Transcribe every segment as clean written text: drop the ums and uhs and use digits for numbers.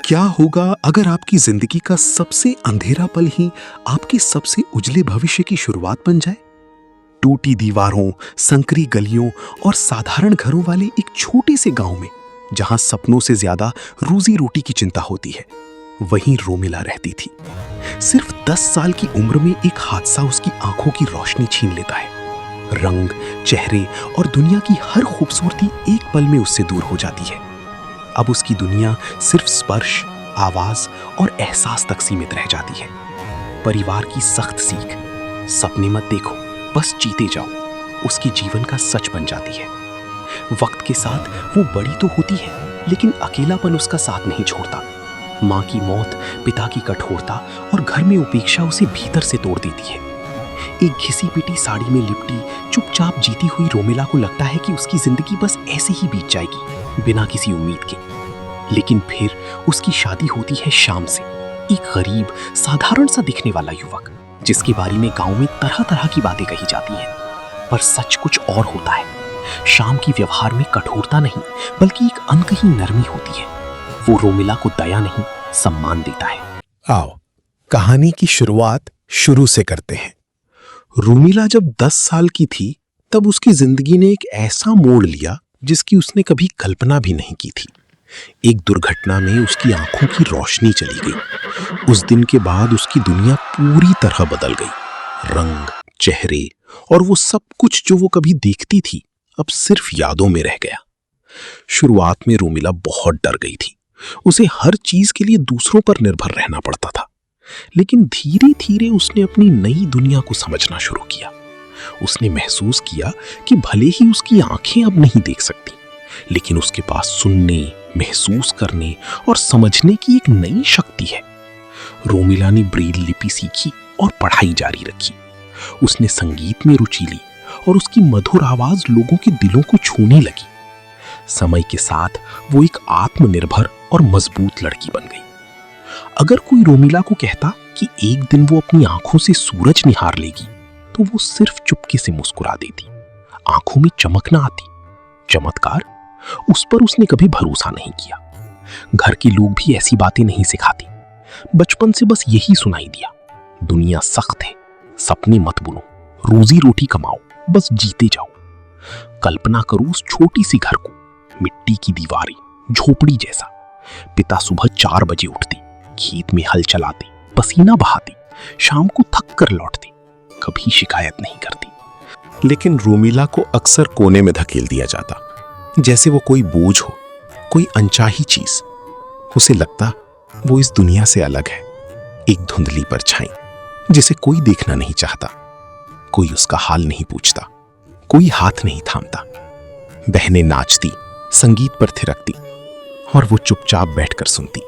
क्या होगा अगर आपकी जिंदगी का सबसे अंधेरा पल ही आपके सबसे उजले भविष्य की शुरुआत बन जाए? टूटी दीवारों, संकरी गलियों और साधारण घरों वाले एक छोटे से गांव में, जहां सपनों से ज्यादा रोजी रोटी की चिंता होती है, वहीं रोमिला रहती थी। सिर्फ 10 साल की उम्र में एक हादसा उसकी आंखों की रोशनी छीन लेता है। रंग, चेहरे और दुनिया की हर खूबसूरती एक पल में उससे दूर हो जाती है। अब उसकी दुनिया सिर्फ स्पर्श, आवाज और एहसास तक सीमित रह जाती है। परिवार की सख्त सीख, सपने मत देखो, बस जीते जाओ, उसकी जीवन का सच बन जाती है। वक्त के साथ वो बड़ी तो होती है, लेकिन अकेलापन उसका साथ नहीं छोड़ता। माँ की मौत, पिता की कठोरता और घर में उपेक्षा उसे भीतर से तोड़ देती है। एक घिसी पिटी साड़ी में लिपटी चुपचाप जीती हुई रोमिला को लगता है कि उसकी जिंदगी बस ऐसे ही बीत जाएगी, बिना किसी उम्मीद के। लेकिन फिर उसकी शादी होती है श्याम से, एक गरीब, साधारण सा दिखने वाला युवक, जिसके बारे में गांव में तरह तरह की बातें कही जाती हैं। पर सच कुछ और होता है। श्याम की व्यवहार में कठोरता नहीं, बल्कि एक अनकही नरमी होती है। वो रोमिला को दया नहीं, सम्मान देता है। आओ, कहानी की शुरुआत शुरू से करते हैं। रोमिला जब 10 साल की थी, तब उसकी जिंदगी ने एक ऐसा मोड़ लिया जिसकी उसने कभी कल्पना भी नहीं की थी। एक दुर्घटना में उसकी आंखों की रोशनी चली गई। उस दिन के बाद उसकी दुनिया पूरी तरह बदल गई। रंग, चेहरे और वो सब कुछ जो वो कभी देखती थी, अब सिर्फ यादों में रह गया। शुरुआत में रोमिला बहुत डर गई थी। उसे हर चीज के लिए दूसरों पर निर्भर रहना पड़ता था। लेकिन धीरे धीरे उसने अपनी नई दुनिया को समझना शुरू किया। उसने महसूस किया कि भले ही उसकी आंखें अब नहीं देख सकती, लेकिन उसके पास सुनने, महसूस करने और समझने की एक नई शक्ति है। रोमिला ने ब्रेल लिपि सीखी और पढ़ाई जारी रखी। उसने संगीत में रुचि ली और उसकी मधुर आवाज लोगों के दिलों को छूने लगी। समय के साथ वो एक आत्मनिर्भर और मजबूत लड़की बन गई। अगर कोई रोमिला को कहता कि एक दिन वो अपनी आंखों से सूरज निहार लेगी, तो वो सिर्फ चुपके से मुस्कुरा देती। आंखों में चमक ना आती। चमत्कार, उस पर उसने कभी भरोसा नहीं किया। घर के लोग भी ऐसी बातें नहीं सिखाते। बचपन से बस यही सुनाई दिया, दुनिया सख्त है, सपने मत बुनो, रोजी रोटी कमाओ, बस जीते जाओ। कल्पना करो उस छोटी सी घर को, मिट्टी की दीवारें, झोपड़ी जैसा। पिता सुबह 4 बजे उठते, खेत में हल चलाते, पसीना बहाते, शाम को थक कर लौटते, कभी शिकायत नहीं करती। लेकिन रोमिला को अक्सर कोने में धकेल दिया जाता, जैसे वो कोई बोझ हो, कोई अनचाही चीज। उसे लगता वो इस दुनिया से अलग है, एक धुंधली परछाई जिसे कोई देखना नहीं चाहता। कोई उसका हाल नहीं पूछता, कोई हाथ नहीं थामता। बहनें नाचती, संगीत पर थिरकती और वो चुपचाप बैठकर सुनती।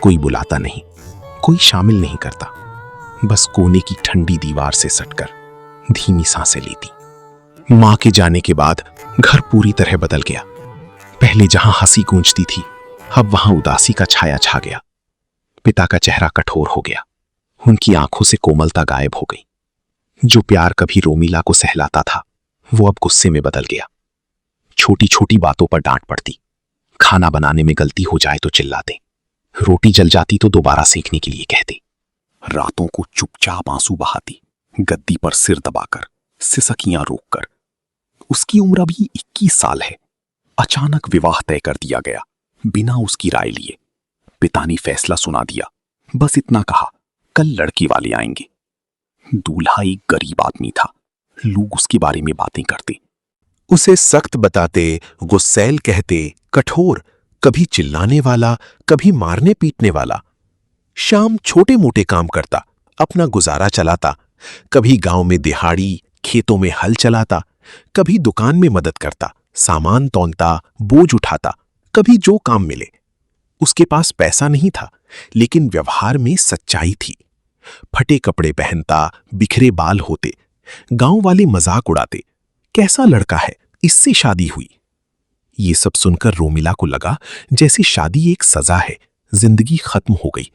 कोई बुलाता नहीं, कोई शामिल नहीं करता, बस कोने की ठंडी दीवार से सटकर धीमी सांसें लेती। मां के जाने के बाद घर पूरी तरह बदल गया। पहले जहां हंसी गूंजती थी, अब वहां उदासी का छाया छा गया। पिता का चेहरा कठोर हो गया, उनकी आंखों से कोमलता गायब हो गई। जो प्यार कभी रोमिला को सहलाता था, वो अब गुस्से में बदल गया। छोटी छोटी बातों पर डांट पड़ती। खाना बनाने में गलती हो जाए तो चिल्लाते, रोटी जल जाती तो दोबारा सेकने के लिए कहते। रातों को चुपचाप आंसू बहाती, गद्दी पर सिर दबाकर, सिसकियां रोककर। उसकी उम्र अभी 21 साल है। अचानक विवाह तय कर दिया गया, बिना उसकी राय लिए। पिता ने फैसला सुना दिया, बस इतना कहा, कल लड़की वाले आएंगे। दूल्हा एक गरीब आदमी था। लोग उसके बारे में बातें करते, उसे सख्त बताते, गुस्सैल कहते, कठोर, कभी चिल्लाने वाला, कभी मारने पीटने वाला। शाम छोटे मोटे काम करता, अपना गुजारा चलाता। कभी गांव में दिहाड़ी, खेतों में हल चलाता, कभी दुकान में मदद करता, सामान तौलता, बोझ उठाता, कभी जो काम मिले। उसके पास पैसा नहीं था, लेकिन व्यवहार में सच्चाई थी। फटे कपड़े पहनता, बिखरे बाल होते। गांव वाले मजाक उड़ाते, कैसा लड़का है, इससे शादी हुई। ये सब सुनकर रोमिला को लगा जैसे शादी एक सजा है, जिंदगी खत्म हो गई।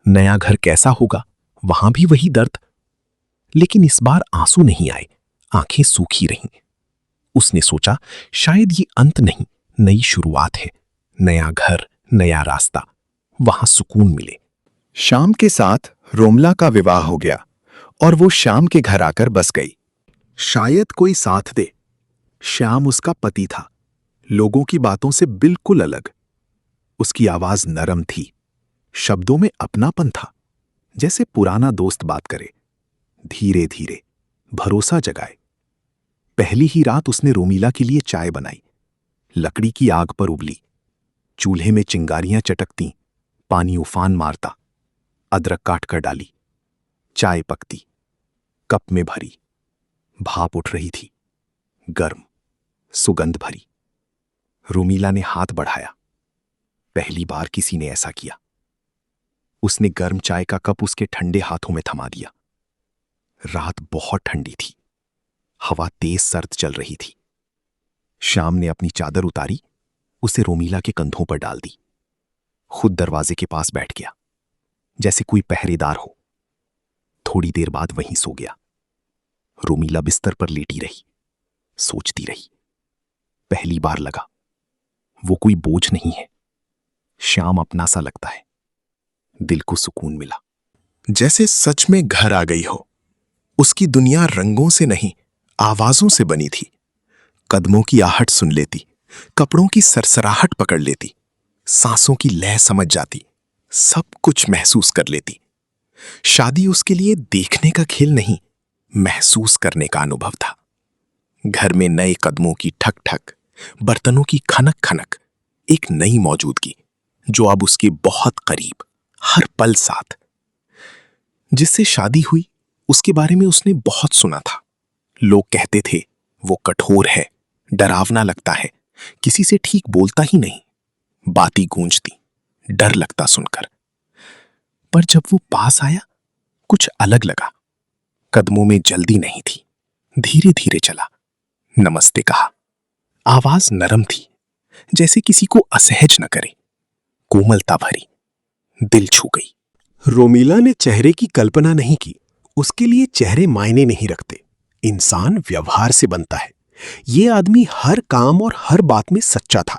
नया घर कैसा होगा, वहां भी वही दर्द। लेकिन इस बार आंसू नहीं आए, आंखें सूखी रहीं। उसने सोचा, शायद ये अंत नहीं, नई शुरुआत है। नया घर, नया रास्ता। वहां सुकून मिले। श्याम के साथ रोमिला का विवाह हो गया और वो श्याम के घर आकर बस गई। शायद कोई साथ दे। श्याम उसका पति था, लोगों की बातों से बिल्कुल अलग। उसकी आवाज नरम थी, शब्दों में अपनापन था, जैसे पुराना दोस्त बात करे, धीरे धीरे भरोसा जगाए। पहली ही रात उसने रोमिला के लिए चाय बनाई, लकड़ी की आग पर उबली, चूल्हे में चिंगारियां चटकती, पानी उफान मारता, अदरक काट कर डाली, चाय पकती, कप में भरी, भाप उठ रही थी, गर्म, सुगंध भरी। रोमिला ने हाथ बढ़ाया, पहली बार किसी ने ऐसा किया। उसने गर्म चाय का कप उसके ठंडे हाथों में थमा दिया। रात बहुत ठंडी थी, हवा तेज सर्द चल रही थी। श्याम ने अपनी चादर उतारी, उसे रोमिला के कंधों पर डाल दी, खुद दरवाजे के पास बैठ गया, जैसे कोई पहरेदार हो। थोड़ी देर बाद वहीं सो गया। रोमिला बिस्तर पर लेटी रही, सोचती रही। पहली बार लगा वो कोई बोझ नहीं है, श्याम अपना सा लगता है। दिल को सुकून मिला, जैसे सच में घर आ गई हो। उसकी दुनिया रंगों से नहीं, आवाजों से बनी थी। कदमों की आहट सुन लेती, कपड़ों की सरसराहट पकड़ लेती, सांसों की लय समझ जाती, सब कुछ महसूस कर लेती। शादी उसके लिए देखने का खेल नहीं, महसूस करने का अनुभव था। घर में नए कदमों की ठक ठक, बर्तनों की खनक खनक, एक नई मौजूदगी जो अब उसके बहुत करीब, हर पल साथ। जिससे शादी हुई उसके बारे में उसने बहुत सुना था। लोग कहते थे वो कठोर है, डरावना लगता है, किसी से ठीक बोलता ही नहीं। बातें गूंजती, डर लगता सुनकर। पर जब वो पास आया कुछ अलग लगा। कदमों में जल्दी नहीं थी, धीरे धीरे चला, नमस्ते कहा। आवाज नरम थी, जैसे किसी को असहज न करे, कोमलता भरी, दिल छू गई। रोमिला ने चेहरे की कल्पना नहीं की। उसके लिए चेहरे मायने नहीं रखते, इंसान व्यवहार से बनता है। ये आदमी हर काम और हर बात में सच्चा था।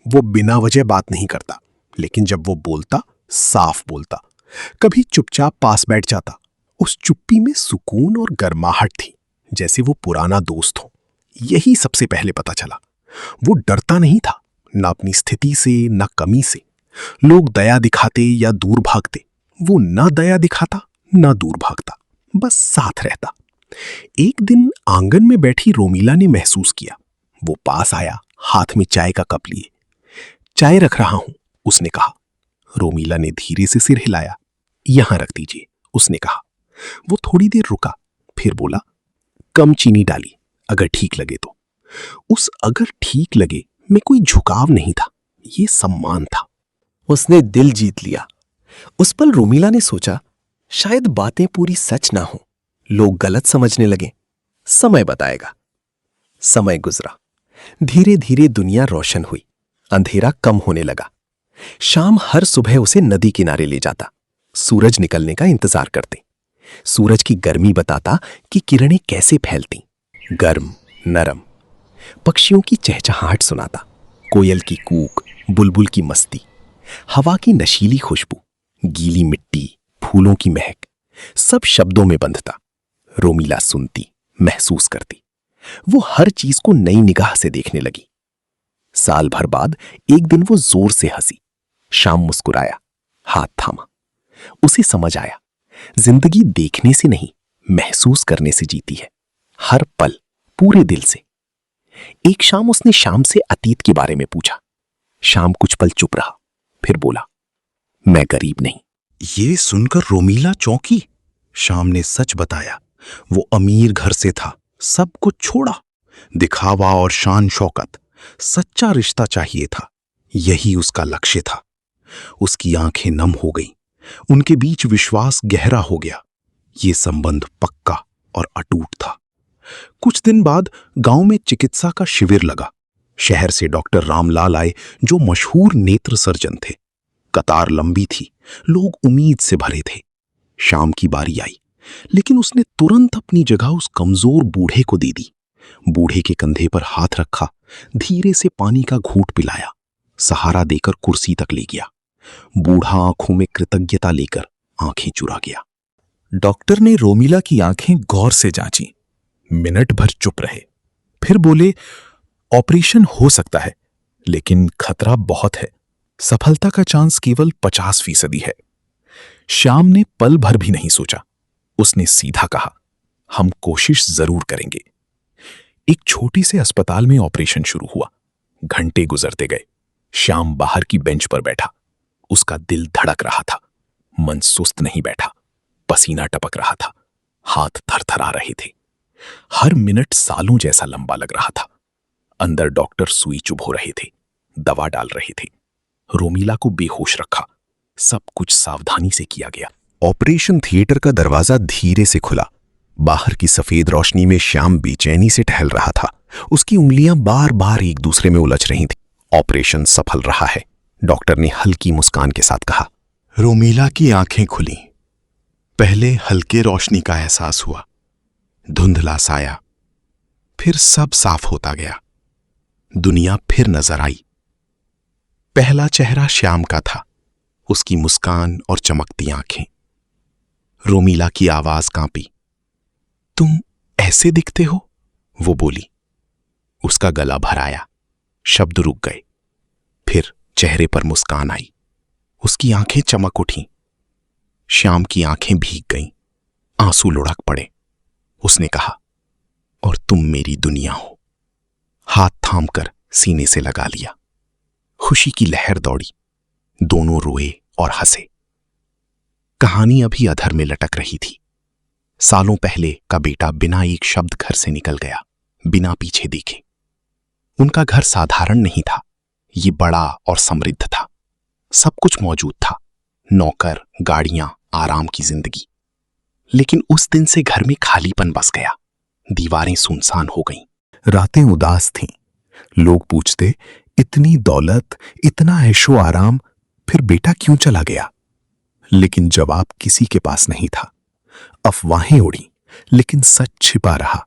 वो बिना वजह बात नहीं करता, लेकिन जब वो बोलता, साफ बोलता। कभी चुपचाप पास बैठ जाता। उस चुप्पी में सुकून और गर्माहट थी, जैसे वो पुराना दोस्त हो। यही सबसे पहले पता चला। वो डरता नहीं था, ना अपनी स्थिति से, ना कमी से। लोग दया दिखाते या दूर भागते, वो ना दया दिखाता ना दूर भागता, बस साथ रहता। एक दिन आंगन में बैठी रोमिला ने महसूस किया। वो पास आया, हाथ में चाय का कप लिए। चाय रख रहा हूं, उसने कहा। रोमिला ने धीरे से सिर हिलाया। यहां रख दीजिए, उसने कहा। वो थोड़ी देर रुका, फिर बोला, कम चीनी डाली, अगर ठीक लगे तो। उस अगर ठीक लगे में कोई झुकाव नहीं था, ये सम्मान था। उसने दिल जीत लिया। उस पल रोमिला ने सोचा, शायद बातें पूरी सच ना हो, लोग गलत समझने लगे। समय बताएगा। समय गुजरा। धीरे धीरे दुनिया रोशन हुई, अंधेरा कम होने लगा। शाम हर सुबह उसे नदी किनारे ले जाता। सूरज निकलने का इंतजार करते। सूरज की गर्मी बताता कि किरणें कैसे फैलती, गर्म, नरम। पक्षियों की चहचहाहट सुनाता, कोयल की कूक, बुलबुल की मस्ती, हवा की नशीली खुशबू, गीली मिट्टी, फूलों की महक, सब शब्दों में बंधता। रोमिला सुनती, महसूस करती। वो हर चीज को नई निगाह से देखने लगी। साल भर बाद एक दिन वो जोर से हंसी। शाम मुस्कुराया, हाथ थामा। उसे समझ आया, जिंदगी देखने से नहीं, महसूस करने से जीती है, हर पल, पूरे दिल से। एक शाम उसने शाम से अतीत के बारे में पूछा। शाम कुछ पल चुप रहा, फिर बोला, मैं गरीब नहीं। ये सुनकर रोमिला चौंकी। शाम ने सच बताया। वो अमीर घर से था, सब कुछ छोड़ा। दिखावा और शान शौकत, सच्चा रिश्ता चाहिए था, यही उसका लक्ष्य था। उसकी आंखें नम हो गईं, उनके बीच विश्वास गहरा हो गया। ये संबंध पक्का और अटूट था। कुछ दिन बाद गांव में चिकित्सा का शिविर लगा। शहर से डॉक्टर रामलाल आए, जो मशहूर नेत्र सर्जन थे। कतार लंबी थी, लोग उम्मीद से भरे थे। शाम की बारी आई, लेकिन उसने तुरंत अपनी जगह उस कमजोर बूढ़े को दे दी। बूढ़े के कंधे पर हाथ रखा, धीरे से पानी का घूंट पिलाया, सहारा देकर कुर्सी तक ले गया। बूढ़ा आंखों में कृतज्ञता लेकर आंखें चुरा गया। डॉक्टर ने रोमिला की आंखें गौर से जांची, मिनट भर चुप रहे, फिर बोले, ऑपरेशन हो सकता है, लेकिन खतरा बहुत है। सफलता का चांस केवल 50% है। श्याम ने पल भर भी नहीं सोचा। उसने सीधा कहा, हम कोशिश जरूर करेंगे। एक छोटी से अस्पताल में ऑपरेशन शुरू हुआ। घंटे गुजरते गए। श्याम बाहर की बेंच पर बैठा। उसका दिल धड़क रहा था, मन सुस्त नहीं बैठा, पसीना टपक रहा था, हाथ थरथरा रहे थे। हर मिनट सालों जैसा लंबा लग रहा था। अंदर डॉक्टर सुई चुभ हो रहे थे, दवा डाल रहे थे, रोमिला को बेहोश रखा। सब कुछ सावधानी से किया गया। ऑपरेशन थिएटर का दरवाजा धीरे से खुला। बाहर की सफेद रोशनी में श्याम बेचैनी से टहल रहा था। उसकी उंगलियां बार बार एक दूसरे में उलझ रही थी। ऑपरेशन सफल रहा है, डॉक्टर ने हल्की मुस्कान के साथ कहा। रोमिला की आंखें खुली। पहले हल्के रोशनी का एहसास हुआ, धुंधला साया, फिर सब साफ होता गया। दुनिया फिर नजर आई। पहला चेहरा श्याम का था, उसकी मुस्कान और चमकती आंखें। रोमिला की आवाज कांपी। तुम ऐसे दिखते हो, वो बोली। उसका गला भर आया, शब्द रुक गए। फिर चेहरे पर मुस्कान आई, उसकी आंखें चमक उठीं। श्याम की आंखें भीग गईं, आंसू लुढ़क पड़े। उसने कहा, और तुम मेरी दुनिया हो। हाथ थामकर सीने से लगा लिया। खुशी की लहर दौड़ी, दोनों रोए और हंसे। कहानी अभी अधर में लटक रही थी। सालों पहले का बेटा बिना एक शब्द घर से निकल गया, बिना पीछे देखे। उनका घर साधारण नहीं था, ये बड़ा और समृद्ध था। सब कुछ मौजूद था, नौकर, गाड़ियां, आराम की जिंदगी। लेकिन उस दिन से घर में खालीपन बस गया। दीवारें सुनसान हो गईं। रातें उदास थीं। लोग पूछते, इतनी दौलत, इतना ऐशो आराम, फिर बेटा क्यों चला गया? लेकिन जवाब किसी के पास नहीं था। अफवाहें उड़ी, लेकिन सच छिपा रहा।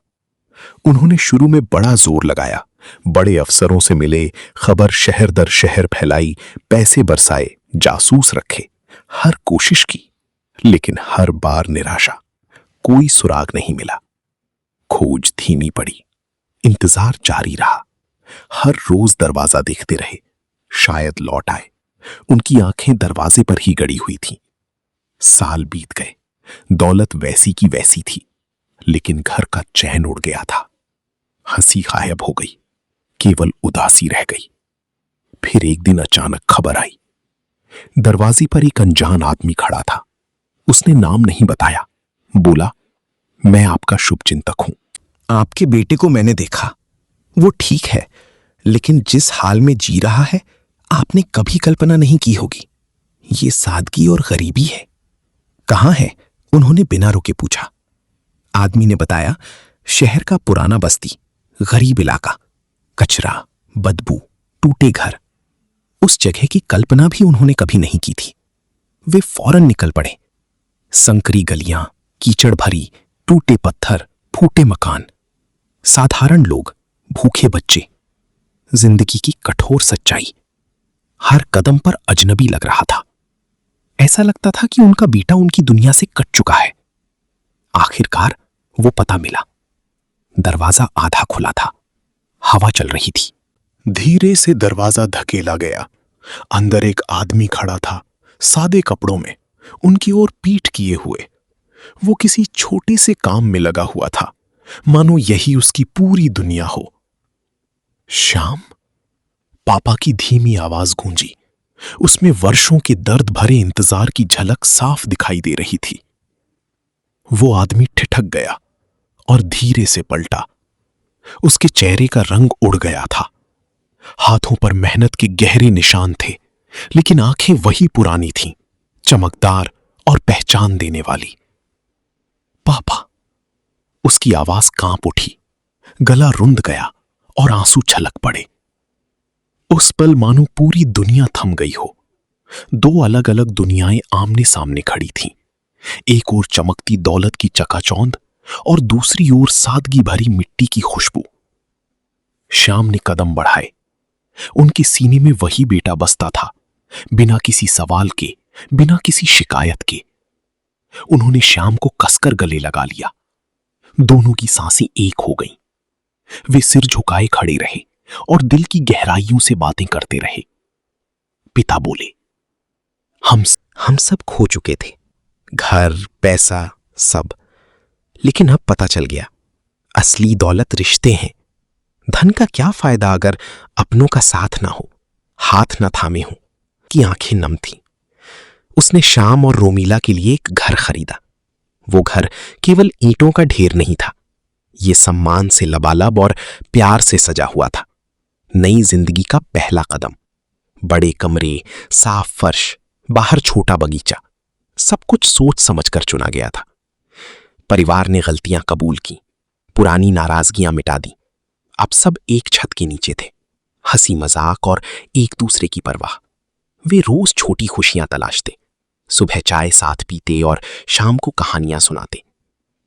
उन्होंने शुरू में बड़ा जोर लगाया, बड़े अफसरों से मिले, खबर शहर दर शहर फैलाई, पैसे बरसाए, जासूस रखे, हर कोशिश की, लेकिन हर बार निराशा। कोई सुराग नहीं मिला। खोज धीमी पड़ी, इंतजार जारी रहा। हर रोज दरवाजा देखते रहे, शायद लौट आए। उनकी आंखें दरवाजे पर ही गड़ी हुई थीं। साल बीत गए, दौलत वैसी की वैसी थी, लेकिन घर का चैन उड़ गया था। हंसी गायब हो गई, केवल उदासी रह गई। फिर एक दिन अचानक खबर आई। दरवाजे पर एक अनजान आदमी खड़ा था। उसने नाम नहीं बताया, बोला, मैं आपका शुभचिंतक हूं। आपके बेटे को मैंने देखा, वो ठीक है, लेकिन जिस हाल में जी रहा है आपने कभी कल्पना नहीं की होगी। ये सादगी और गरीबी है। कहाँ है? उन्होंने बिना रुके पूछा। आदमी ने बताया, शहर का पुराना बस्ती, गरीब इलाका, कचरा, बदबू, टूटे घर। उस जगह की कल्पना भी उन्होंने कभी नहीं की थी। वे फौरन निकल पड़े। संकरी गलियां, कीचड़ भरी, टूटे पत्थर, फूटे मकान, साधारण लोग, भूखे बच्चे, जिंदगी की कठोर सच्चाई। हर कदम पर अजनबी लग रहा था। ऐसा लगता था कि उनका बेटा उनकी दुनिया से कट चुका है। आखिरकार वो पता मिला। दरवाजा आधा खुला था, हवा चल रही थी। धीरे से दरवाजा धकेला गया। अंदर एक आदमी खड़ा था, सादे कपड़ों में, उनकी ओर पीठ किए हुए। वो किसी छोटे से काम में लगा हुआ था, मानो यही उसकी पूरी दुनिया हो। श्याम, पापा की धीमी आवाज गूंजी। उसमें वर्षों के दर्द भरे इंतजार की झलक साफ दिखाई दे रही थी। वो आदमी ठिठक गया और धीरे से पलटा। उसके चेहरे का रंग उड़ गया था। हाथों पर मेहनत के गहरे निशान थे, लेकिन आंखें वही पुरानी थीं, चमकदार और पहचान देने वाली। पापा, उसकी आवाज कांप उठी, गला रुंध गया और आंसू छलक पड़े। उस पल मानो पूरी दुनिया थम गई हो। दो अलग अलग दुनियाएं आमने सामने खड़ी थीं। एक ओर चमकती दौलत की चकाचौंध और दूसरी ओर सादगी भरी मिट्टी की खुशबू। श्याम ने कदम बढ़ाए। उनके सीने में वही बेटा बसता था, बिना किसी सवाल के, बिना किसी शिकायत के। उन्होंने श्याम को कसकर गले लगा लिया। दोनों की सांसें एक हो गईं। वे सिर झुकाए खड़े रहे और दिल की गहराइयों से बातें करते रहे। पिता बोले, हम सब खो चुके थे, घर, पैसा, सब। लेकिन अब पता चल गया, असली दौलत रिश्ते हैं। धन का क्या फायदा अगर अपनों का साथ ना हो, हाथ ना थामे हो। कि आंखें नम थीं। उसने श्याम और रोमीला के लिए एक घर खरीदा। वो घर केवल ईंटों का ढेर नहीं था, ये सम्मान से लबालब और प्यार से सजा हुआ था। नई जिंदगी का पहला कदम। बड़े कमरे, साफ फर्श, बाहर छोटा बगीचा, सब कुछ सोच समझकर चुना गया था। परिवार ने गलतियां कबूल की, पुरानी नाराजगियां मिटा दी। अब सब एक छत के नीचे थे, हंसी मजाक और एक दूसरे की परवाह। वे रोज छोटी खुशियां तलाशते, सुबह चाय साथ पीते और शाम को कहानियां सुनाते।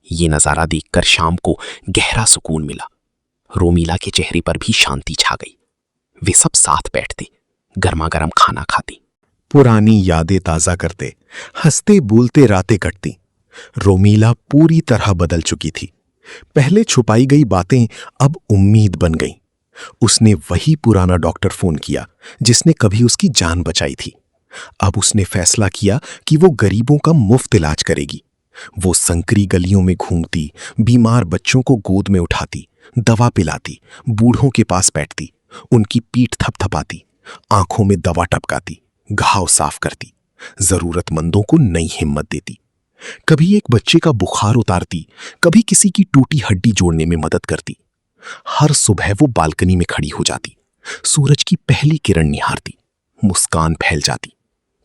ये नजारा देखकर शाम को गहरा सुकून मिला। रोमीला के चेहरे पर भी शांति छा गई। वे सब साथ बैठते, गर्मा गर्म खाना खाते, पुरानी यादें ताजा करते, हंसते बोलते रातें कटती। रोमीला पूरी तरह बदल चुकी थी। पहले छुपाई गई बातें अब उम्मीद बन गईं। उसने वही पुराना डॉक्टर फोन किया जिसने कभी उसकी जान बचाई थी। अब उसने फैसला किया कि वो गरीबों का मुफ्त इलाज करेगी। वो संकरी गलियों में घूमती, बीमार बच्चों को गोद में उठाती, दवा पिलाती, बूढ़ों के पास बैठती, उनकी पीठ थपथपाती, आंखों में दवा टपकाती, घाव साफ करती, जरूरतमंदों को नई हिम्मत देती। कभी एक बच्चे का बुखार उतारती, कभी किसी की टूटी हड्डी जोड़ने में मदद करती। हर सुबह वो बालकनी में खड़ी हो जाती, सूरज की पहली किरण निहारती, मुस्कान फैल जाती,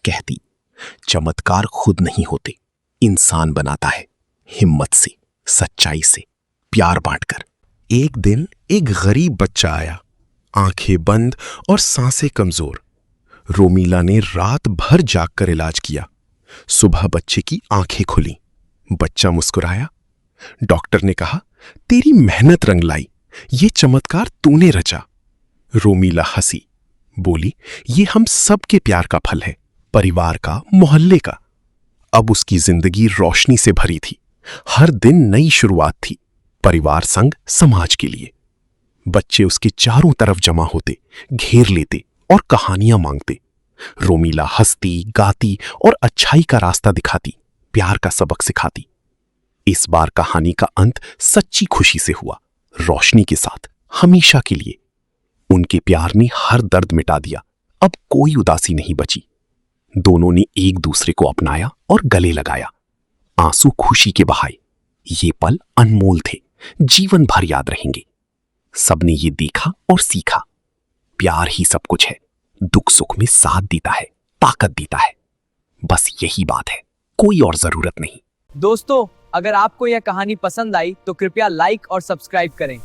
कहती, चमत्कार खुद नहीं होते, इंसान बनाता है, हिम्मत से, सच्चाई से, प्यार बांटकर। एक दिन एक गरीब बच्चा आया, आंखें बंद और सांसें कमजोर। रोमीला ने रात भर जागकर इलाज किया। सुबह बच्चे की आंखें खुली, बच्चा मुस्कुराया। डॉक्टर ने कहा, तेरी मेहनत रंग लाई, ये चमत्कार तूने रचा। रोमीला हंसी, बोली, ये हम सबके प्यार का फल है, परिवार का, मोहल्ले का। अब उसकी जिंदगी रोशनी से भरी थी। हर दिन नई शुरुआत थी, परिवार संग समाज के लिए। बच्चे उसके चारों तरफ जमा होते, घेर लेते और कहानियां मांगते। रोमीला हंसती, गाती और अच्छाई का रास्ता दिखाती, प्यार का सबक सिखाती। इस बार कहानी का अंत सच्ची खुशी से हुआ, रोशनी के साथ, हमेशा के लिए। उनके प्यार ने हर दर्द मिटा दिया, अब कोई उदासी नहीं बची। दोनों ने एक दूसरे को अपनाया और गले लगाया, आंसू खुशी के बहाए। ये पल अनमोल थे, जीवन भर याद रहेंगे। सबने ये देखा और सीखा, प्यार ही सब कुछ है, दुख सुख में साथ देता है, ताकत देता है। बस यही बात है, कोई और जरूरत नहीं। दोस्तों, अगर आपको यह कहानी पसंद आई तो कृपया लाइक और सब्सक्राइब करें।